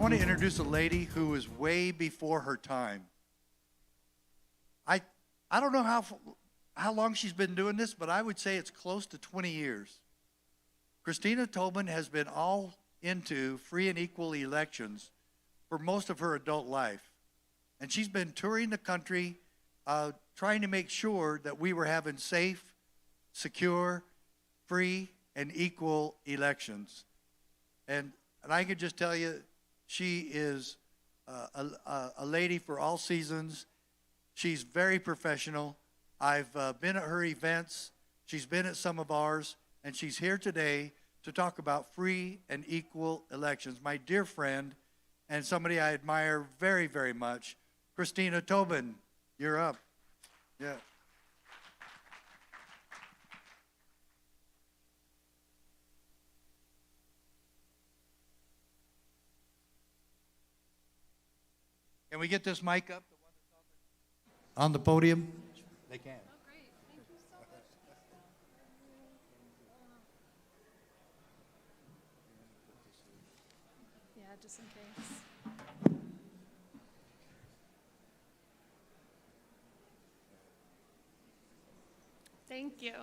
want to introduce a lady who is way before her time. I don't know how long she's been doing this, but I would say it's close to 20 years. Christina Tobin has been all into free and equal elections for most of her adult life. And she's been touring the country trying to make sure that we were having safe, secure, free, and equal elections. And I can just tell you, she is a lady for all seasons. She's very professional. I've been at her events. She's been at some of ours. And she's here today to talk about free and equal elections. My dear friend and somebody I admire very, very much, Christina Tobin, you're up. Yeah. Can we get this mic up? On the podium? They can. Oh, great. Thank you so much. Yeah, just in case. Thank you.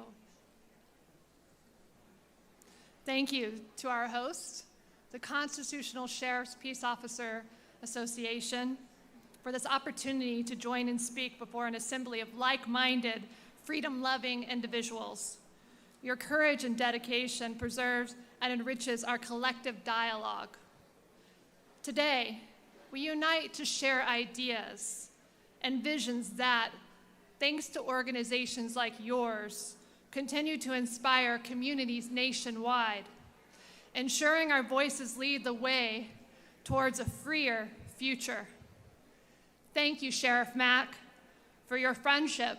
Thank you to our host, the Constitutional Sheriff's Peace Officer Association, for this opportunity to join and speak before an assembly of like-minded, freedom-loving individuals. Your courage and dedication preserves and enriches our collective dialogue. Today, we unite to share ideas and visions that, thanks to organizations like yours, continue to inspire communities nationwide, ensuring our voices lead the way towards a freer future. Thank you, Sheriff Mack, for your friendship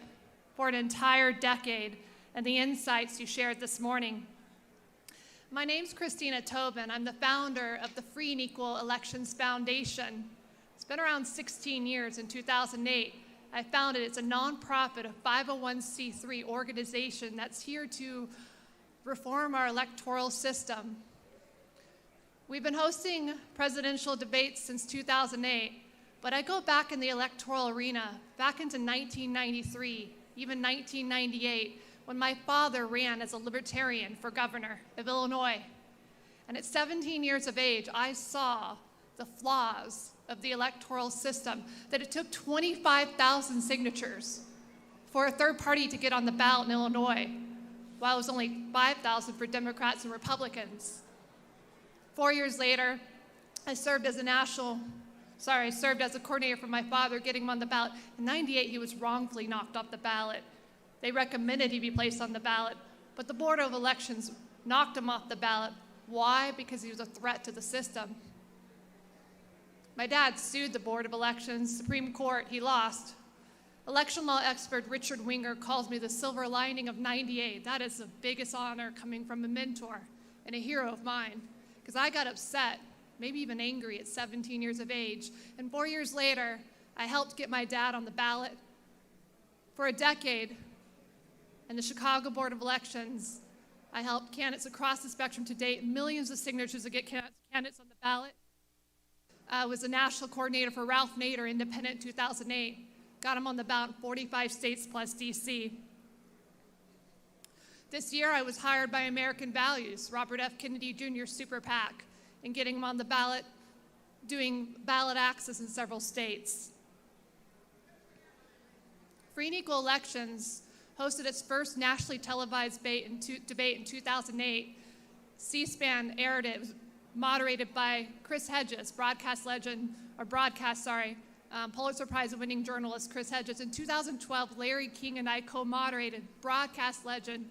for an entire decade and the insights you shared this morning. My name's Christina Tobin. I'm the founder of the Free and Equal Elections Foundation. It's been around 16 years. In 2008, I founded it. It's a nonprofit, a 501c3 organization that's here to reform our electoral system. We've been hosting presidential debates since 2008. But I go back in the electoral arena, back into 1993, even 1998, when my father ran as a libertarian for governor of Illinois. And at 17 years of age, I saw the flaws of the electoral system, that it took 25,000 signatures for a third party to get on the ballot in Illinois, while it was only 5,000 for Democrats and Republicans. 4 years later, I served as a coordinator for my father, getting him on the ballot. In 98, he was wrongfully knocked off the ballot. They recommended he be placed on the ballot, but the Board of Elections knocked him off the ballot. Why? Because he was a threat to the system. My dad sued the Board of Elections, Supreme Court, he lost. Election law expert Richard Winger calls me the silver lining of 98. That is the biggest honor coming from a mentor and a hero of mine, because I got upset, maybe even angry at 17 years of age. And 4 years later, I helped get my dad on the ballot. For a decade, in the Chicago Board of Elections, I helped candidates across the spectrum to date, millions of signatures to get candidates on the ballot. I was a national coordinator for Ralph Nader, independent in 2008. Got him on the ballot in 45 states plus DC. This year, I was hired by American Values, Robert F. Kennedy Jr. Super PAC, and getting them on the ballot, doing ballot access in several states. Free and Equal Elections hosted its first nationally televised debate in 2008. C-SPAN aired it. It was moderated by Chris Hedges, Pulitzer Prize-winning journalist Chris Hedges. In 2012, Larry King and I co-moderated. Broadcast legend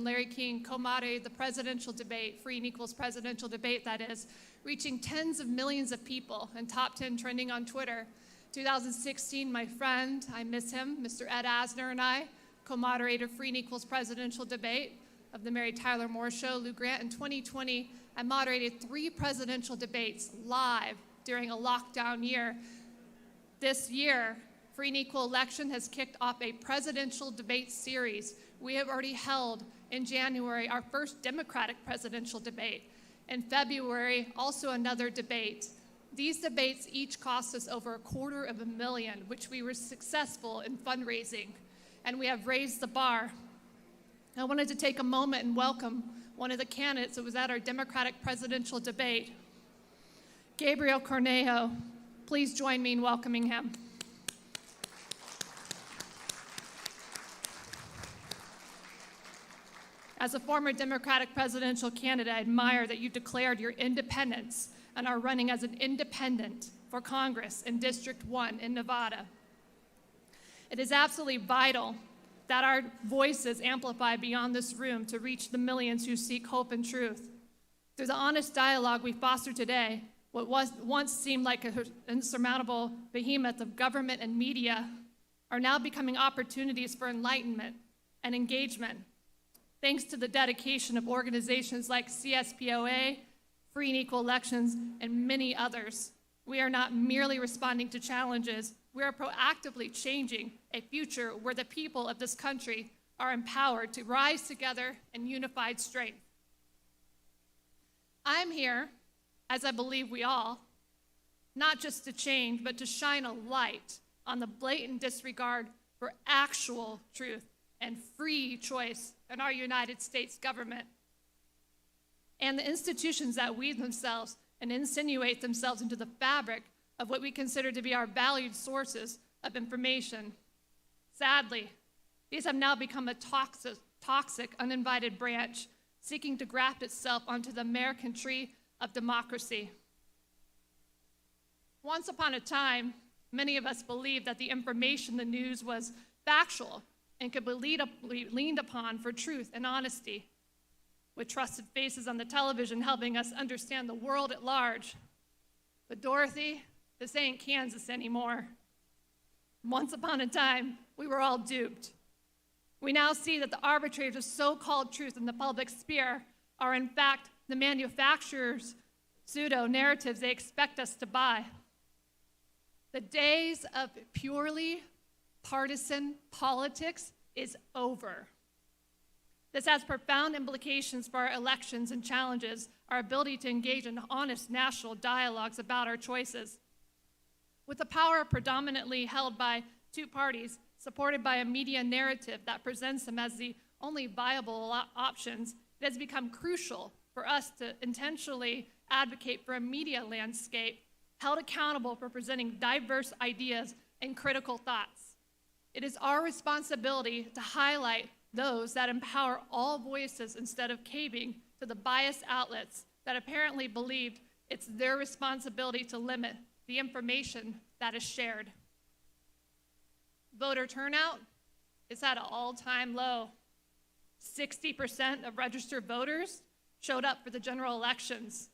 Larry King co-moderated the presidential debate, Free and Equal's presidential debate, that is, reaching tens of millions of people and top 10 trending on Twitter. 2016, my friend, I miss him, Mr. Ed Asner, and I co-moderated Free and Equal's presidential debate of the Mary Tyler Moore Show, Lou Grant. In 2020, I moderated 3 presidential debates live during a lockdown year. This year, Free and Equal Election has kicked off a presidential debate series. We have already held in January our first Democratic presidential debate. In February, also another debate. These debates each cost us over $250,000, which we were successful in fundraising, and we have raised the bar. I wanted to take a moment and welcome one of the candidates that was at our Democratic presidential debate, Gabriel Cornejo. Please join me in welcoming him. As a former Democratic presidential candidate, I admire that you declared your independence and are running as an independent for Congress in District 1 in Nevada. It is absolutely vital that our voices amplify beyond this room to reach the millions who seek hope and truth. Through the honest dialogue we foster today, what once seemed like an insurmountable behemoth of government and media are now becoming opportunities for enlightenment and engagement. Thanks to the dedication of organizations like CSPOA, Free and Equal Elections, and many others, we are not merely responding to challenges, we are proactively changing a future where the people of this country are empowered to rise together in unified strength. I'm here, as I believe we all, not just to change, but to shine a light on the blatant disregard for actual truth and free choice in our United States government, and the institutions that weave themselves and insinuate themselves into the fabric of what we consider to be our valued sources of information. Sadly, these have now become a toxic, uninvited branch seeking to graft itself onto the American tree of democracy. Once upon a time, many of us believed that the information in the news was factual and could be leaned upon for truth and honesty, with trusted faces on the television helping us understand the world at large. But Dorothy, this ain't Kansas anymore. Once upon a time, we were all duped. We now see that the arbitrators of so-called truth in the public sphere are in fact the manufacturers' pseudo-narratives they expect us to buy. The days of purely partisan politics is over. This has profound implications for our elections and challenges our ability to engage in honest national dialogues about our choices. With the power predominantly held by two parties, supported by a media narrative that presents them as the only viable options, it has become crucial for us to intentionally advocate for a media landscape held accountable for presenting diverse ideas and critical thoughts. It is our responsibility to highlight those that empower all voices instead of caving to the biased outlets that apparently believed it's their responsibility to limit the information that is shared. Voter turnout is at an all-time low. 60% of registered voters showed up for the general elections.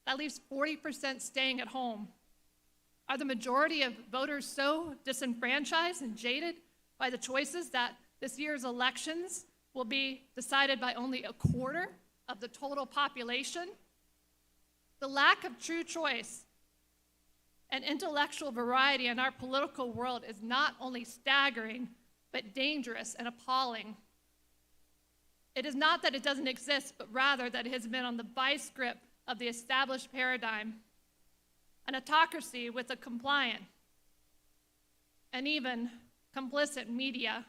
That leaves 40% staying at home. Are the majority of voters so disenfranchised and jaded by the choices that this year's elections will be decided by only a quarter of the total population? The lack of true choice and intellectual variety in our political world is not only staggering, but dangerous and appalling. It is not that it doesn't exist, but rather that it has been on the vice grip of the established paradigm, an autocracy with a compliant and even complicit media,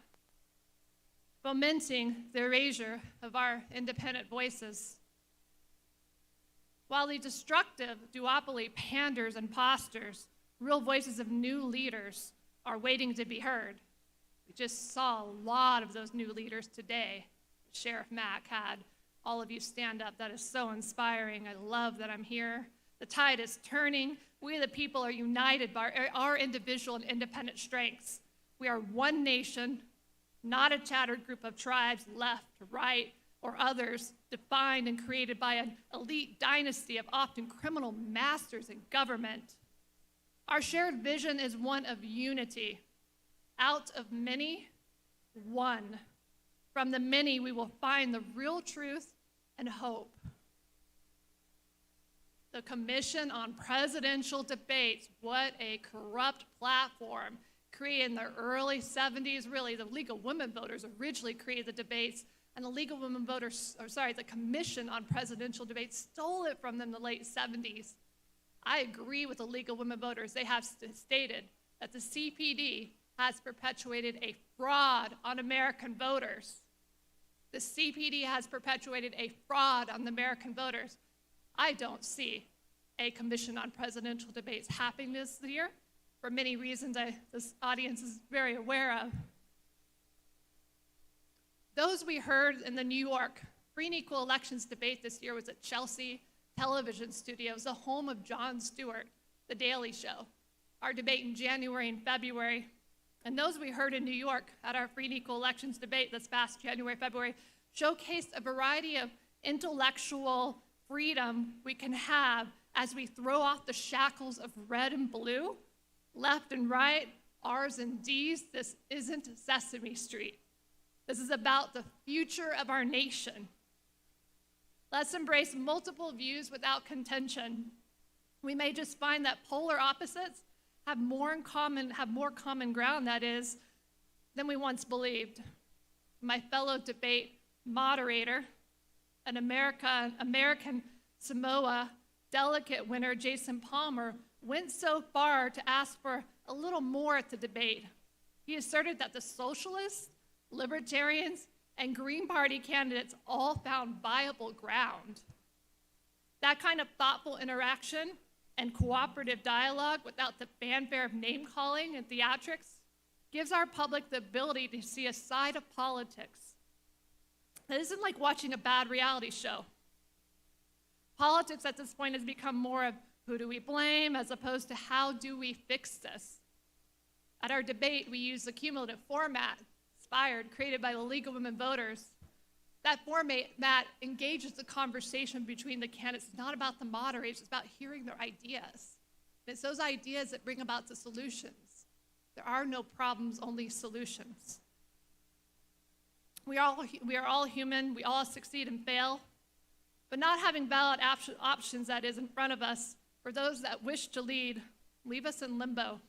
fomenting the erasure of our independent voices. While the destructive duopoly panders and postures, real voices of new leaders are waiting to be heard. We just saw a lot of those new leaders today. Sheriff Mack had all of you stand up. That is so inspiring. I love that I'm here. The tide is turning. We the people are united by our individual and independent strengths. We are one nation, not a tattered group of tribes, left, right, or others, defined and created by an elite dynasty of often criminal masters in government. Our shared vision is one of unity. Out of many, one. From the many, we will find the real truth and hope. The Commission on Presidential Debates, what a corrupt platform. Created in the early 70s, really, the League of Women Voters originally created the debates And the League of Women Voters, the Commission on Presidential Debates stole it from them in the late 70s. I agree with the League of Women Voters. They have stated that the CPD has perpetuated a fraud on American voters. The CPD has perpetuated a fraud on the American voters. I don't see a commission on presidential debates happening this year for many reasons this audience is very aware of. Those we heard in the New York free and equal elections debate this year was at Chelsea Television Studios, the home of Jon Stewart, The Daily Show, our debate in January and February. And those we heard in New York at our free and equal elections debate this past January, February, showcased a variety of intellectual freedom we can have as we throw off the shackles of red and blue, left and right, R's and D's. This isn't Sesame Street. This is about the future of our nation. Let's embrace multiple views without contention. We may just find that polar opposites have more common ground, that is, than we once believed. My fellow debate moderator, an American Samoa delegate winner, Jason Palmer, went so far to ask for a little more at the debate. He asserted that the socialists, libertarians, and Green Party candidates all found viable ground. That kind of thoughtful interaction and cooperative dialogue without the fanfare of name-calling and theatrics gives our public the ability to see a side of politics that isn't like watching a bad reality show. Politics at this point has become more of who do we blame as opposed to how do we fix this. At our debate, we use the cumulative format created by the League of Women Voters. That format engages the conversation between the candidates. It's not about the moderators, it's about hearing their ideas. It's those ideas that bring about the solutions. There are no problems, only solutions. We are all human, we all succeed and fail, but not having valid options that is in front of us for those that wish to leave us in limbo.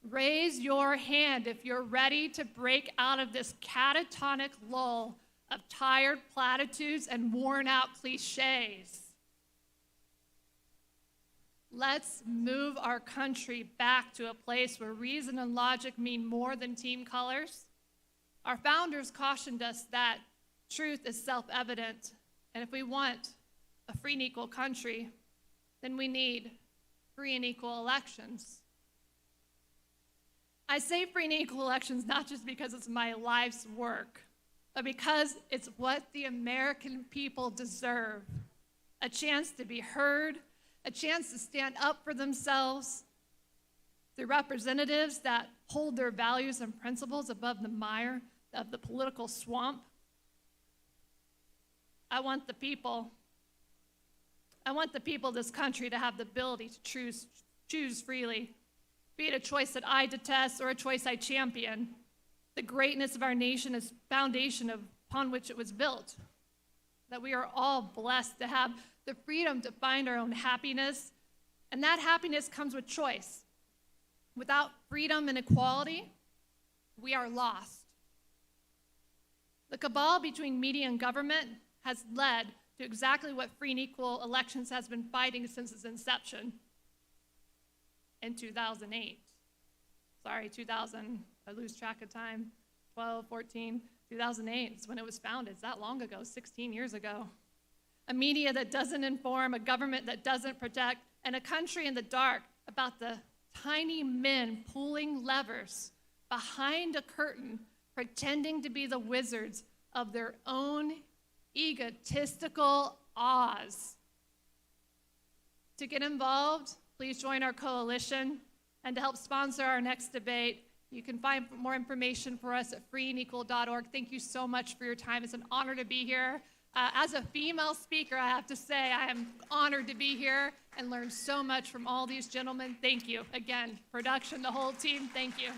Raise your hand if you're ready to break out of this catatonic lull of tired platitudes and worn-out cliches. Let's move our country back to a place where reason and logic mean more than team colors. Our founders cautioned us that truth is self-evident, and if we want a free and equal country, then we need free and equal elections. I say free and equal elections not just because it's my life's work, but because it's what the American people deserve. A chance to be heard, a chance to stand up for themselves, through representatives that hold their values and principles above the mire of the political swamp. I want the people of this country to have the ability to choose freely, be it a choice that I detest or a choice I champion. The greatness of our nation is foundation upon which it was built, that we are all blessed to have the freedom to find our own happiness, and that happiness comes with choice. Without freedom and equality, we are lost. The cabal between media and government has led to exactly what free and equal elections has been fighting since its inception in 2008. 2000, I lose track of time, 12, 14, 2008 is when it was founded. It's that long ago, 16 years ago. A media that doesn't inform, a government that doesn't protect, and a country in the dark about the tiny men pulling levers behind a curtain, pretending to be the wizards of their own egotistical Oz. To get involved, please join our coalition, and to help sponsor our next debate, you can find more information for us at freeandequal.org. Thank you so much for your time. It's an honor to be here. As a female speaker, I have to say I am honored to be here and learn so much from all these gentlemen. Thank you. Again, production, the whole team, thank you.